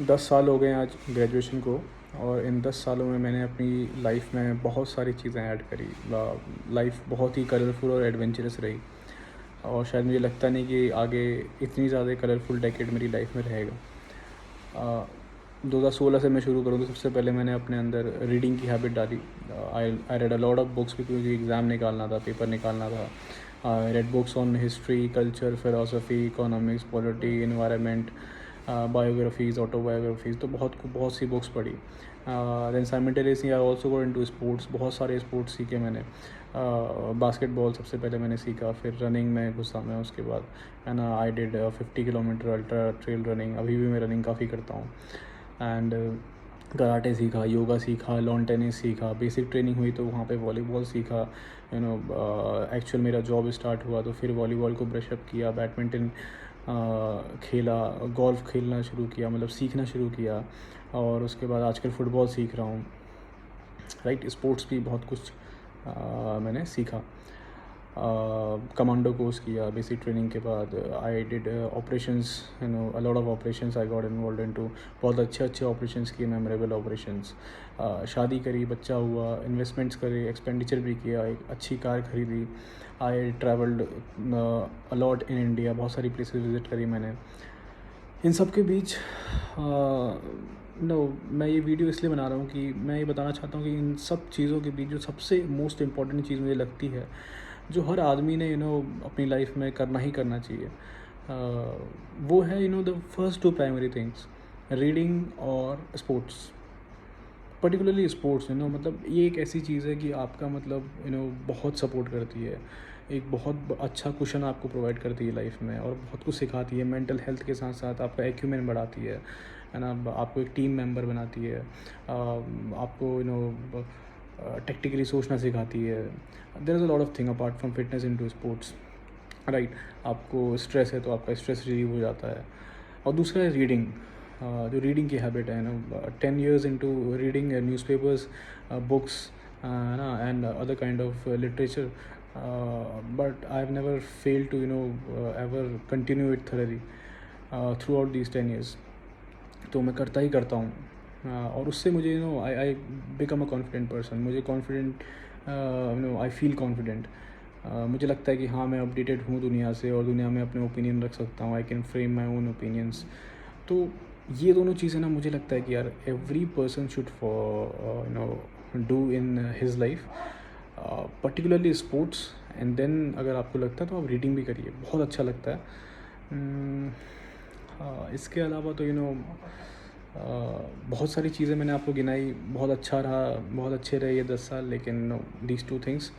10 साल हो गए आज ग्रेजुएशन को। और इन 10 सालों में मैंने अपनी लाइफ में बहुत सारी चीज़ें ऐड करी। लाइफ बहुत ही कलरफुल और एडवेंचरस रही, और शायद मुझे लगता नहीं कि आगे इतनी ज़्यादा कलरफुल डेकेड मेरी लाइफ में रहेगा। 2016 से मैं शुरू करूँ तो सबसे पहले मैंने अपने अंदर रीडिंग की हैबिट डाली। I read a lot of books, क्योंकि एग्ज़ाम निकालना था, पेपर निकालना था। I read books on history, culture, philosophy, economics, polity, environment, biographies, autobiographies, तो बहुत सी बुक्स पढ़ी। Then simultaneously I also got into sports. बहुत सारे स्पोर्ट्स सीखे मैंने। बास्केटबॉल सबसे पहले मैंने सीखा, फिर रनिंग में घुसा मैं उसके बाद। And I did 50 kilometre ultra trail running. अभी भी मैं रनिंग काफ़ी करता हूँ। एंड कराटे सीखा, योगा सीखा, लॉन टेनिस सीखा, बेसिक ट्रेनिंग हुई तो वहाँ पे वॉलीबॉल सीखा। एक्चुअल मेरा जॉब स्टार्ट हुआ तो फिर वॉलीबॉल को ब्रशअप किया, बैडमिंटन खेला, गोल्फ़ खेलना शुरू किया, मतलब सीखना शुरू किया। और उसके बाद आजकल फ़ुटबॉल सीख रहा हूँ। राइट, स्पोर्ट्स भी बहुत कुछ मैंने सीखा। कमांडो कोर्स किया बेसिक ट्रेनिंग के बाद। I did operations, a lot of operations I got involve into. बहुत अच्छे ऑपरेशंस किए, मेमोरेबल ऑपरेशंस। शादी करी, बच्चा हुआ, इन्वेस्टमेंट्स करे, एक्सपेंडिचर भी किया, एक अच्छी कार खरीदी। I travelled a lot in India, बहुत सारी प्लेसेस विज़िट करी मैंने। इन सब के बीच मैं ये वीडियो इसलिए बना रहा हूँ कि मैं ये बताना चाहता हूँ कि इन सब चीज़ों के बीच जो सबसे मोस्ट इम्पॉर्टेंट चीज़ मुझे लगती है, जो हर आदमी ने अपनी लाइफ में करना ही करना चाहिए, वो है the first two primary things, reading और स्पोर्ट्स। पर्टिकुलरली स्पोर्ट्स, मतलब ये एक ऐसी चीज़ है कि आपका मतलब बहुत सपोर्ट करती है। एक बहुत अच्छा कुशन आपको प्रोवाइड करती है लाइफ में, और बहुत कुछ सिखाती है। मेंटल हेल्थ के साथ साथ आपका एक्यूमेन बढ़ाती है ना। आपको एक टीम मेंबर बनाती है। आपको टेक्टिकली सोचना सिखाती है। There is a lot of thing apart from fitness into sports. Right, आपको स्ट्रेस है तो आपका स्ट्रेस रिलीव हो जाता है। और दूसरा है रीडिंग। जो रीडिंग की हैबिट है 10 years into reading newspapers, books, ना, and other kind of literature, but I have never fail to ever continue it thoroughly throughout these 10 years। तो मैं करता ही करता हूँ। और उससे मुझे I become a confident person. मुझे कॉन्फिडेंट, आई फील कॉन्फिडेंट। मुझे लगता है कि हाँ, मैं अपडेटेड हूँ दुनिया से, और दुनिया में अपने ओपिनियन रख सकता हूँ। I can frame my own opinions. तो ये दोनों चीज़ें ना, मुझे लगता है कि यार every person should do in his life, particularly sports. And then अगर आपको लगता है तो आप रीडिंग भी करिए, बहुत अच्छा लगता है। इसके अलावा तो बहुत सारी चीज़ें मैंने आपको गिनाई। बहुत अच्छा रहा, बहुत अच्छे रहे ये 10 साल, लेकिन दीज टू थिंग्स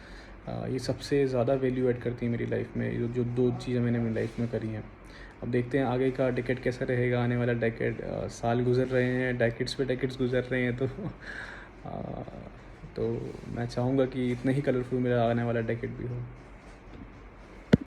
ये सबसे ज़्यादा वैल्यू ऐड करती है मेरी लाइफ में। जो दो चीज़ें मैंने मेरी लाइफ में करी हैं। अब देखते हैं आगे का डेकेड कैसा रहेगा, आने वाला डेकेड। साल गुजर रहे हैं, डेकेड्स पे डेकेड्स गुजर रहे हैं, तो मैं चाहूँगा कि इतना ही कलरफुल मेरा आने वाला डेकेड भी हो।